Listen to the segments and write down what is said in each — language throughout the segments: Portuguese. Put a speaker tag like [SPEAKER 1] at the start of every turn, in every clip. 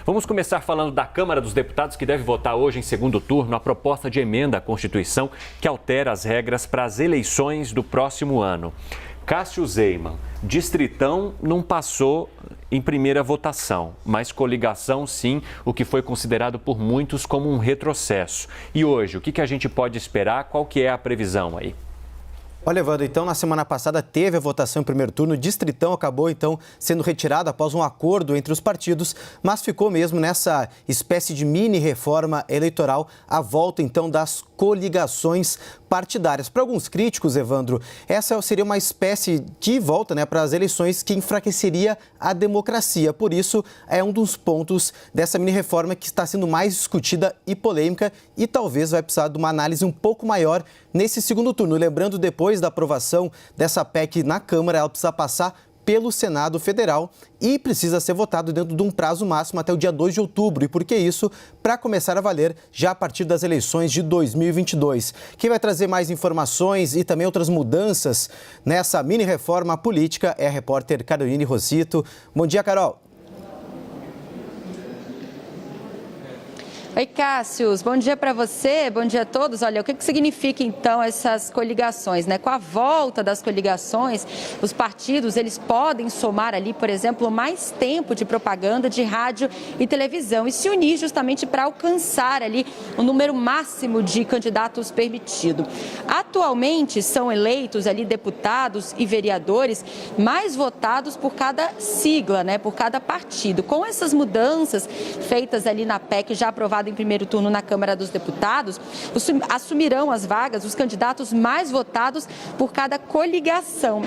[SPEAKER 1] Vamos começar falando da Câmara dos Deputados, que deve votar hoje em segundo turno a proposta de emenda à Constituição que altera as regras para as eleições do próximo ano. Cássio Zeyman, Distritão não passou em primeira votação, mas coligação sim, o que foi considerado por muitos como um retrocesso. E hoje, o que a gente pode esperar? Qual que é a previsão aí?
[SPEAKER 2] Olha, Evandro, então na semana passada teve a votação em primeiro turno, o Distritão acabou então sendo retirado após um acordo entre os partidos, mas ficou mesmo nessa espécie de mini reforma eleitoral, a volta então das coligações partidárias. Para alguns críticos, Evandro, essa seria uma espécie de volta, para as eleições que enfraqueceria a democracia. Por isso, é um dos pontos dessa mini reforma que está sendo mais discutida e polêmica e talvez vai precisar de uma análise um pouco maior nesse segundo turno. Lembrando, depois da aprovação dessa PEC na Câmara, ela precisa passar pelo Senado Federal e precisa ser votado dentro de um prazo máximo até o dia 2 de outubro. E por que isso? Para começar a valer já a partir das eleições de 2022. Quem vai trazer mais informações e também outras mudanças nessa mini-reforma política é a repórter Caroline Rosito. Bom dia, Carol.
[SPEAKER 3] Oi, Cássio, bom dia para você, bom dia a todos. Olha, o que significa então essas coligações, Com a volta das coligações, os partidos, eles podem somar ali, por exemplo, mais tempo de propaganda de rádio e televisão e se unir justamente para alcançar ali o número máximo de candidatos permitido. Atualmente são eleitos ali deputados e vereadores mais votados por cada sigla, por cada partido. Com essas mudanças feitas ali na PEC já aprovada em primeiro turno na Câmara dos Deputados, assumirão as vagas os candidatos mais votados por cada coligação,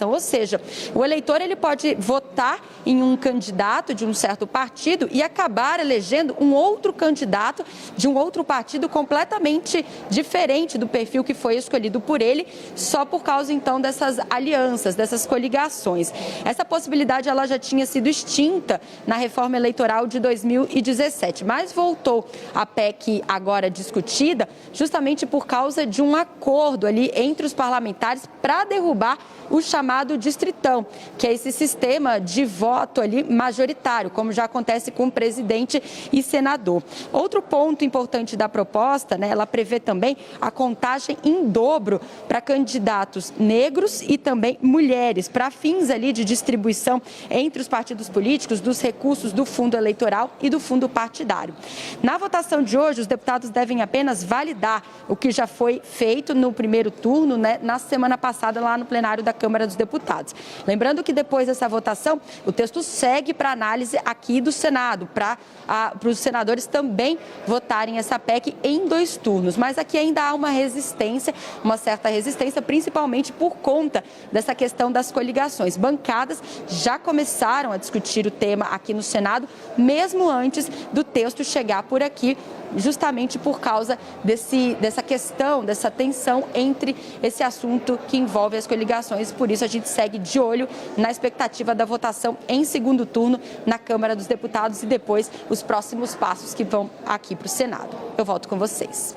[SPEAKER 3] ou seja, o eleitor ele pode votar em um candidato de um certo partido e acabar elegendo um outro candidato de um outro partido completamente diferente do perfil que foi escolhido por ele, só por causa então dessas alianças, dessas coligações. Essa possibilidade ela já tinha sido extinta na reforma eleitoral de 2017, mas voltou a PEC agora discutida justamente por causa de um acordo ali entre os parlamentares para derrubar o chamado distritão, que é esse sistema de voto ali majoritário, como já acontece com presidente e senador. Outro ponto importante da proposta, ela prevê também a contagem em dobro para candidatos negros e também mulheres, para fins ali de distribuição entre os partidos políticos dos recursos do fundo eleitoral e do fundo partidário. Na votação de hoje, os deputados devem apenas validar o que já foi feito no primeiro turno, na semana passada lá no plenário da Câmara dos Deputados. Lembrando que depois dessa votação, o texto segue para análise aqui do Senado, para os senadores também votarem essa PEC em 2 turnos. Mas aqui ainda há uma certa resistência, principalmente por conta dessa questão das coligações. Bancadas já começaram a discutir o tema aqui no Senado, mesmo antes do texto chegar por aqui, justamente por causa dessa questão, dessa tensão entre esse assunto que envolve as coligações. Por isso, a gente segue de olho na expectativa da votação em segundo turno na Câmara dos Deputados e depois os próximos passos que vão aqui para o Senado. Eu volto com vocês.